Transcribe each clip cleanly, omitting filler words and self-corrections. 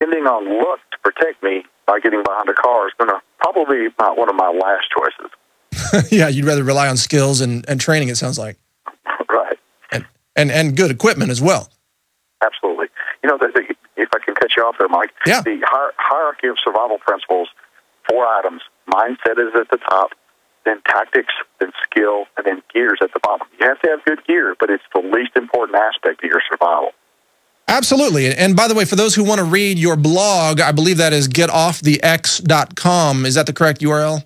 depending on luck to protect me by getting behind a car is going to probably be one of my last choices. Yeah, you'd rather rely on skills and training, it sounds like. Right. And good equipment as well. Absolutely. You know, if I can cut you off there, Mike, yeah. The hierarchy of survival principles, 4 items. Mindset is at the top, then tactics, then skill, and then gear's at the bottom. You have to have good gear, but it's the least important aspect of your survival. Absolutely. And by the way, for those who want to read your blog, I believe that is getoffthex.com. Is that the correct URL?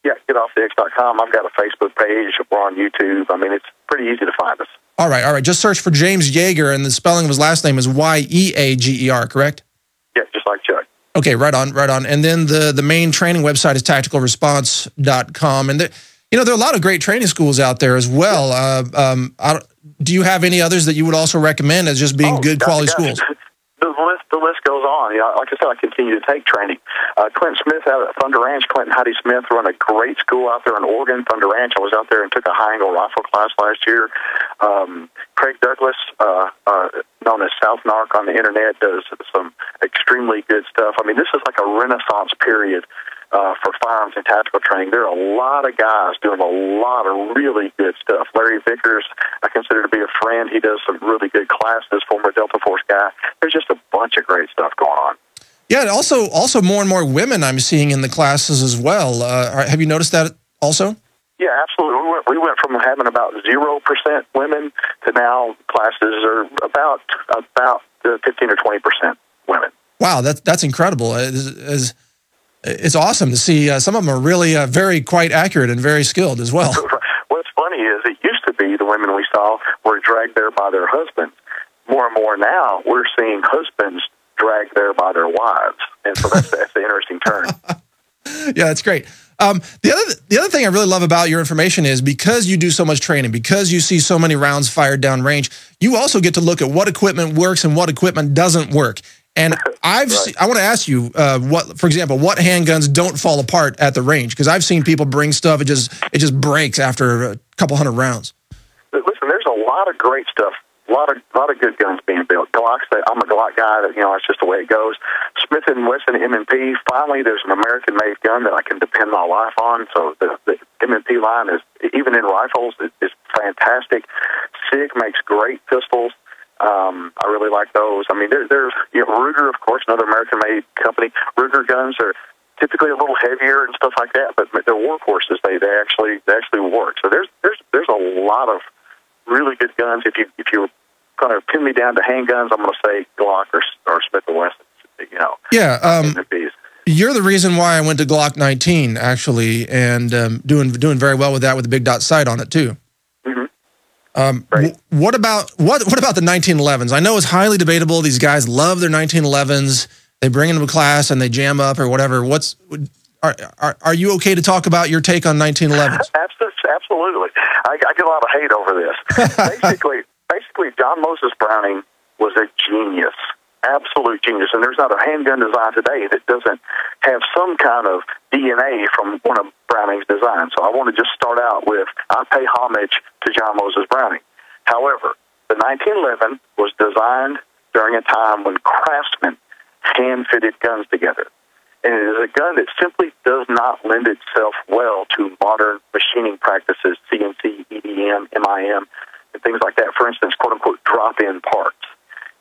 Yeah, getoffthex.com. I've got a Facebook page. We're on YouTube. I mean, it's pretty easy to find us. All right. Just search for James Yeager, and the spelling of his last name is Yeager, correct? Yeah, just like Chuck. Okay, right on. And then the main training website is tacticalresponse.com. And there are a lot of great training schools out there as well. Do you have any others that you would also recommend as just being good quality schools? The list goes on. You know, like I said, I continue to take training. Clint Smith out at Thunder Ranch, Clint and Heidi Smith run a great school out there in Oregon, Thunder Ranch. I was out there and took a high-angle rifle class last year. Craig Douglas, known as South Narc on the internet, does some extremely good stuff. I mean, this is like a renaissance period for firearms and tactical training. There are a lot of guys doing a lot of really good stuff. Larry Vickers, I consider to be a friend. He does some really good classes, former Delta Force guy. There's just a bunch of great stuff going on. Yeah, and also more and more women I'm seeing in the classes as well. Have you noticed that also? Yeah, absolutely. We went from having about 0% women to now classes are about 15 or 20% women. Wow, that's incredible. It's awesome to see. Some of them are really very quite accurate and very skilled as well. What's funny is it used to be the women we saw were dragged there by their husbands. More and more now, we're seeing husbands dragged there by their wives. And so that's the interesting turn. Yeah, that's great. The other thing I really love about your information is because you do so much training, because you see so many rounds fired down range, you also get to look at what equipment works and what equipment doesn't work. And I want to ask you, for example, what handguns don't fall apart at the range? Because I've seen people bring stuff, it just breaks after a couple hundred rounds. Listen, there's a lot of great stuff. A lot of good guns being built. Glocks, I'm a Glock guy. That's just the way it goes. Smith & Wesson M&P. Finally, there's an American-made gun that I can depend my life on. So the M&P line is, even in rifles, is fantastic. SIG makes great pistols. I really like those. I mean, there's Ruger, of course, another American-made company. Ruger guns are typically a little heavier and stuff like that, but they're workhorses. They actually work. So there's a lot of really good guns. If you kind of pin me down to handguns, I'm going to say Glock or Smith & Wesson. Yeah. You're the reason why I went to Glock 19 actually, and doing very well with that with the big dot sight on it too. Right. What about the 1911s? I know it's highly debatable. These guys love their 1911s. They bring them to class and they jam up or whatever. Are you okay to talk about your take on 1911s? Absolutely. I get a lot of hate over this. Basically, John Moses Browning was a genius, absolute genius. And there's not a handgun design today that doesn't have some kind of DNA from one of Browning's designs. So I want to just start out with, I pay homage to John Moses Browning. However, the 1911 was designed during a time when craftsmen hand-fitted guns together. And it is a gun that simply does not lend itself well to modern machining practices, CNC, EDM, MIM, and things like that. For instance, quote-unquote, drop-in parts.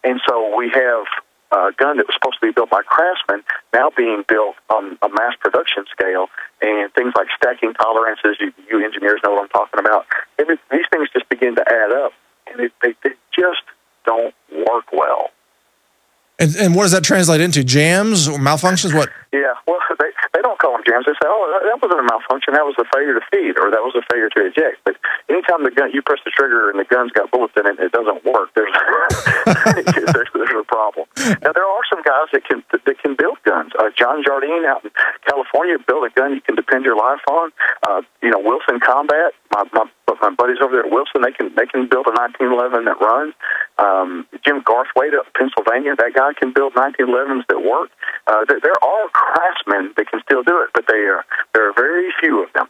And so we have a gun that was supposed to be built by craftsmen now being built on a mass production scale, and things like stacking tolerances, you engineers know what I'm talking about. These things just begin to add up, and they just don't work well. And what does that translate into? Jams or malfunctions? What? Yeah, well, they don't call them jams. They say, oh, that wasn't a malfunction. That was a failure to feed, or that was a failure to eject. But anytime you press the trigger and the gun's got bullets in it, it doesn't work. There's a problem. Now, there are some guys that can build guns. John Jardine out in California built a gun you can depend your life on. Wilson Combat, my buddies over there at Wilson, they can build a 1911 that runs. Jim Garthwaite up in Pennsylvania, that guy can build 1911s that work. There are craftsmen that can still do it, but there are very few of them.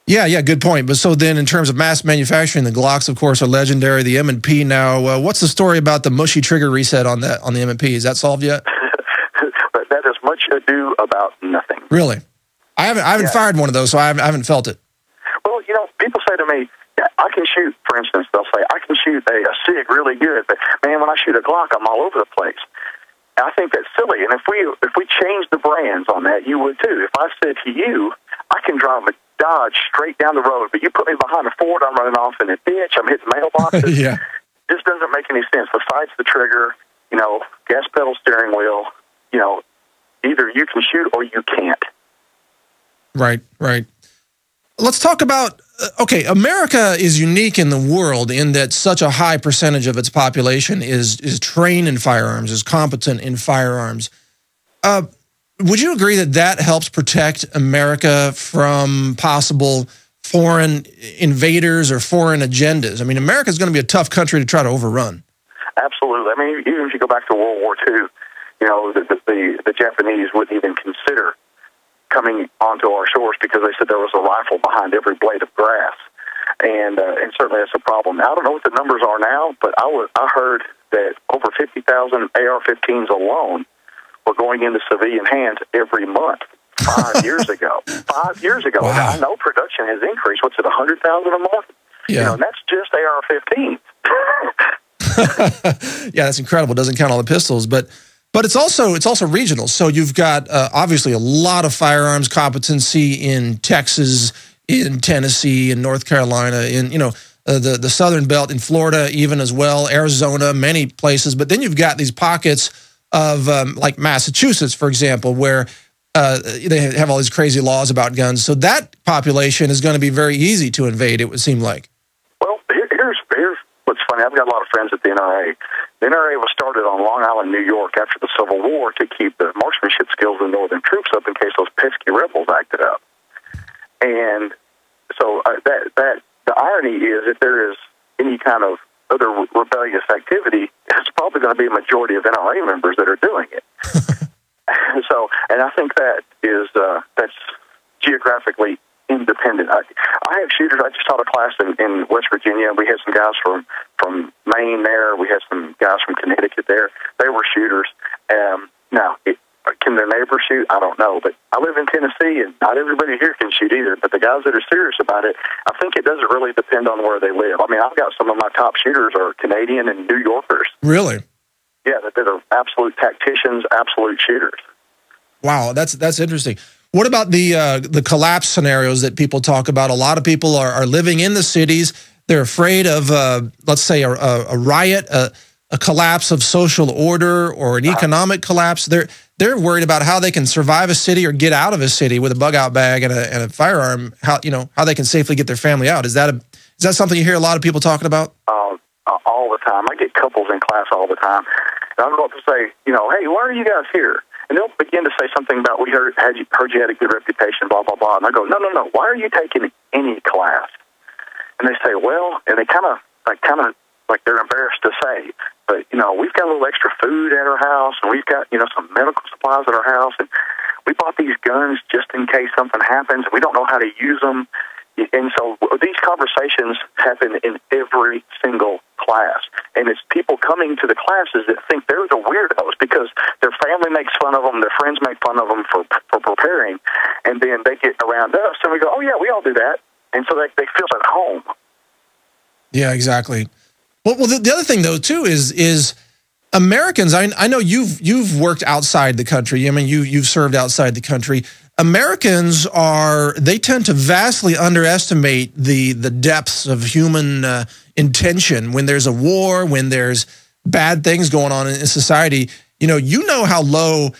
Yeah, good point. But so then in terms of mass manufacturing, the Glocks, of course, are legendary. The M&P now, what's the story about the mushy trigger reset on the M&P? Is that solved yet? to do about nothing. Really? I haven't fired one of those, so I haven't felt it. Well, people say to me, I can shoot, for instance, they'll say, I can shoot a SIG really good, but man, when I shoot a Glock, I'm all over the place. And I think that's silly. And if we change the brands on that, you would too. If I said to you, I can drive a Dodge straight down the road, but you put me behind a Ford, I'm running off in a ditch, I'm hitting mailboxes. Yeah. This doesn't make any sense. The sights, the trigger, gas pedal, steering wheel, either you can shoot or you can't. Right. Let's talk about, okay, America is unique in the world in that such a high percentage of its population is trained in firearms, is competent in firearms. Would you agree that helps protect America from possible foreign invaders or foreign agendas? I mean, America's going to be a tough country to try to overrun. Absolutely. I mean, even if you go back to World War II, the Japanese wouldn't even consider coming onto our shores because they said there was a rifle behind every blade of grass. And certainly that's a problem. Now, I don't know what the numbers are now, but I heard that over 50,000 AR-15s alone were going into civilian hands every month 5 years ago. 5 years ago. Wow. Now, I know production has increased. What's it, 100,000 a month? Yeah. And that's just AR-15s. Yeah, that's incredible. Doesn't count all the pistols, but it's also regional. So you've got obviously a lot of firearms competency in Texas, in Tennessee, in North Carolina, in the Southern Belt, in Florida, even as well, Arizona, many places. But then you've got these pockets of like Massachusetts, for example, where they have all these crazy laws about guns. So that population is going to be very easy to invade, it would seem like. Well, here's what's funny. I've got a lot of friends at the NRA. The NRA was started on Long Island, New York, after the Civil War to keep the marksmanship skills of the Northern troops up in case those pesky rebels acted up. And so the irony is, if there is any kind of other rebellious activity, it's probably going to be a majority of NRA members that are doing it. And I think that is that's geographically independent. I have shooters. I just taught a class in West Virginia. We had some guys from Maine there. We had some guys from Connecticut there. They were shooters. Now, can their neighbors shoot? I don't know. But I live in Tennessee, and not everybody here can shoot either. But the guys that are serious about it, I think it doesn't really depend on where they live. I mean, I've got some of my top shooters are Canadian and New Yorkers. Really? Yeah, that are absolute tacticians, absolute shooters. Wow, that's interesting. What about the collapse scenarios that people talk about? A lot of people are living in the cities. They're afraid of, let's say, a riot, a collapse of social order, or an economic collapse. They're worried about how they can survive a city or get out of a city with a bug-out bag and a firearm. How they can safely get their family out. Is that something you hear a lot of people talking about? All the time. I get couples in class all the time. And I'll go up and say, hey, why are you guys here? And they'll begin to say something about, we heard you had a good reputation, blah, blah, blah. And I go, no. Why are you taking any class? And they say, well, and they kind of like they're embarrassed to say, but, we've got a little extra food at our house, and we've got, some medical supplies at our house, and we bought these guns just in case something happens. We don't know how to use them. And so these conversations happen in every single class. And it's people coming to the classes that think they're the weirdos because their family makes fun of them, their friends make fun of them for preparing, and then they get around us, and we go, oh, yeah, we all do that. And so they feel at home. Yeah, exactly. Well, the other thing, though, too, is Americans, I know you've worked outside the country. I mean, you've served outside the country. Americans they tend to vastly underestimate the depths of human intention when there's a war, when there's bad things going on in society. You know how low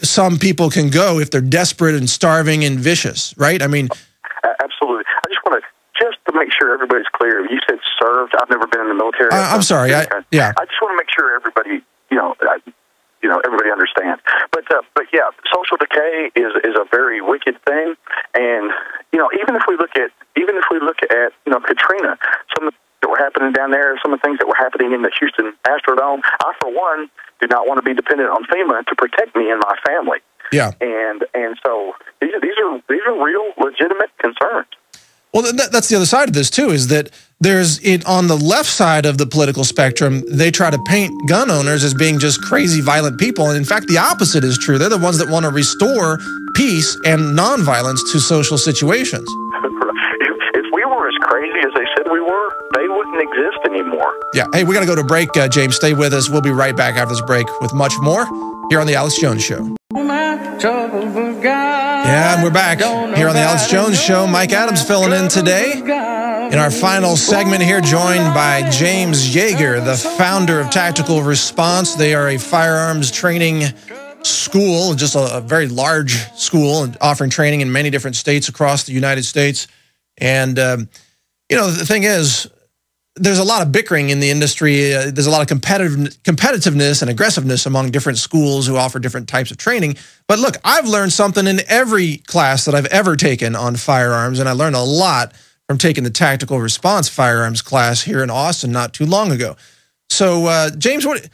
some people can go if they're desperate and starving and vicious, right? I mean, absolutely. I just want to make sure everybody's clear. You said served. I've never been in the military. I'm sorry. I just want to make sure everybody, everybody understands. But yeah, social decay is a very wicked thing. And even if we look at Katrina, some of the things that were happening down there, some of the things that were happening in the Houston Astrodome, I for one do not want to be dependent on FEMA to protect me and my family. Yeah. And so these are real legitimate concerns. Well, that's the other side of this too, is that there's it on the left side of the political spectrum, they try to paint gun owners as being just crazy, violent people. And in fact, the opposite is true. They're the ones that want to restore peace and nonviolence to social situations. If we were as crazy as they said we were, they wouldn't exist anymore. Yeah. Hey, we got to go to break, James. Stay with us. We'll be right back after this break with much more here on The Alex Jones Show. Yeah, and we're back here on The Alex Jones Show. Mike Adams filling in today. In our final segment here, joined by James Yeager, the founder of Tactical Response. They are a firearms training school, just a very large school, offering training in many different states across the United States. And, you know, the thing is, there's a lot of bickering in the industry. There's a lot of competitiveness and aggressiveness among different schools who offer different types of training. But look, I've learned something in every class that I've ever taken on firearms, and I learned a lot from taking the Tactical Response firearms class here in Austin not too long ago. So, James, isn't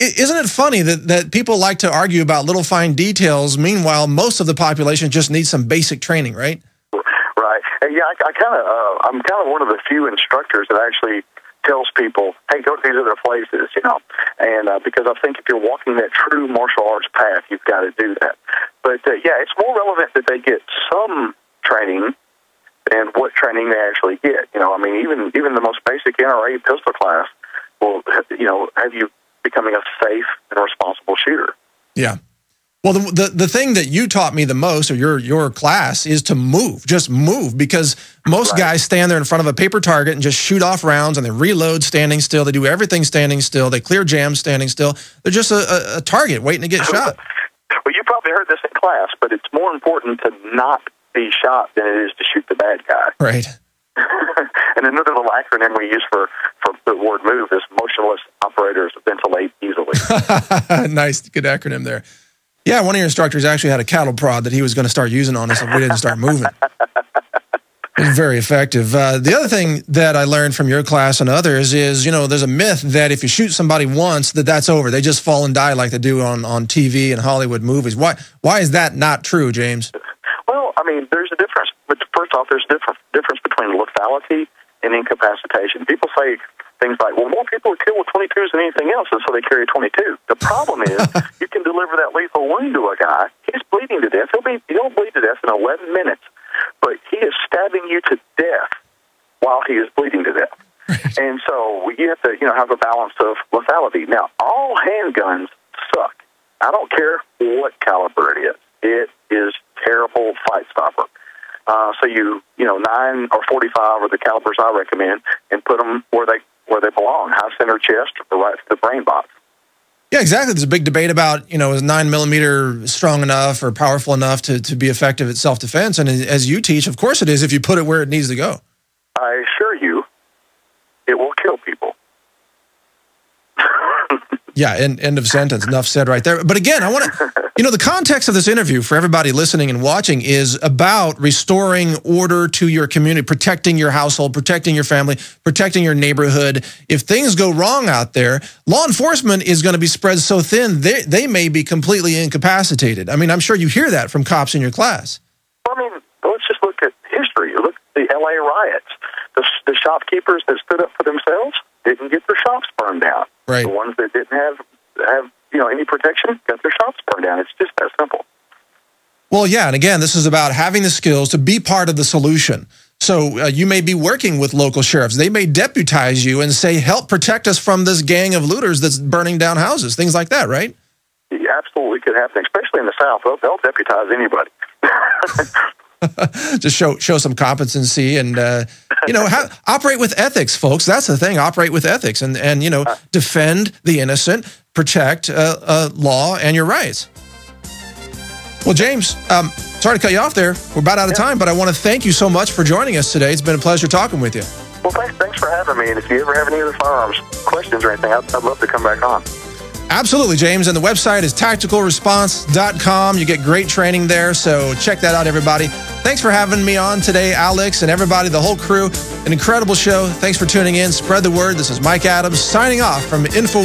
it funny that people like to argue about little fine details? Meanwhile, most of the population just needs some basic training, right? Right. And yeah, I'm kind of one of the few instructors that actually tells people, hey, go to these other places, and because I think if you're walking that true martial arts path, you've got to do that. But yeah, it's more relevant that they get some training and what training they actually get. Even the most basic NRA pistol class will, have you becoming a safe and responsible shooter. Yeah. Well, the thing that you taught me the most, or your class, is to move. Just move, because most guys stand there in front of a paper target and just shoot off rounds, and they reload standing still. They do everything standing still. They clear jams standing still. They're just a target waiting to get shot. Well, you probably heard this in class, but it's more important to not be shot than it is to shoot the bad guy. Right. And another little acronym we use for the word move is motionless operators ventilate easily. Nice. Good acronym there. Yeah, one of your instructors actually had a cattle prod that he was going to start using on us if we didn't start moving. It was very effective. The other thing that I learned from your class and others is, there's a myth that if you shoot somebody once, that's over. They just fall and die like they do on TV and Hollywood movies. Why is that not true, James? Well, there's a difference. But first off, there's a difference between lethality and incapacitation. People say things like, well, more people are killed with 22s than anything else, and so they carry a 22. The problem is you can deliver that lethal wound to a guy. He's bleeding to death. He'll bleed to death in 11 minutes, but he is stabbing you to death while he is bleeding to death. Right. And so you have to, have a balance of lethality. Now, all handguns suck. I don't care what caliber it is. It is terrible fight stopper. So 9 or 45 are the calibers I recommend, and put them where they belong, high center chest or right to the brain box. Yeah, exactly. There's a big debate about, is 9mm strong enough or powerful enough to be effective at self-defense. And as you teach, of course it is if you put it where it needs to go. I assure you, it will kill people. Yeah, end of sentence. Enough said right there. But again, I want to, the context of this interview for everybody listening and watching is about restoring order to your community, protecting your household, protecting your family, protecting your neighborhood. If things go wrong out there, law enforcement is going to be spread so thin, they may be completely incapacitated. I'm sure you hear that from cops in your class. Let's just look at history. Look at the L.A. riots. The shopkeepers that stood up for themselves didn't get their shops burned down. Right. The ones that didn't have any protection got their shops burned down. It's just that simple. Well, yeah, and again, this is about having the skills to be part of the solution. So you may be working with local sheriffs. They may deputize you and say, help protect us from this gang of looters that's burning down houses, things like that, right? It absolutely could happen, especially in the South. They'll deputize anybody. Just show some competency and, operate with ethics, folks. That's the thing. Operate with ethics and defend the innocent, protect law and your rights. Well, James, sorry to cut you off there. We're about out of time, but I want to thank you so much for joining us today. It's been a pleasure talking with you. Well, thanks for having me. And if you ever have any other firearms questions or anything, I'd love to come back on. Absolutely, James. And the website is tacticalresponse.com. You get great training there, so check that out, everybody. Thanks for having me on today, Alex, and everybody, the whole crew. An incredible show. Thanks for tuning in. Spread the word. This is Mike Adams signing off from Info.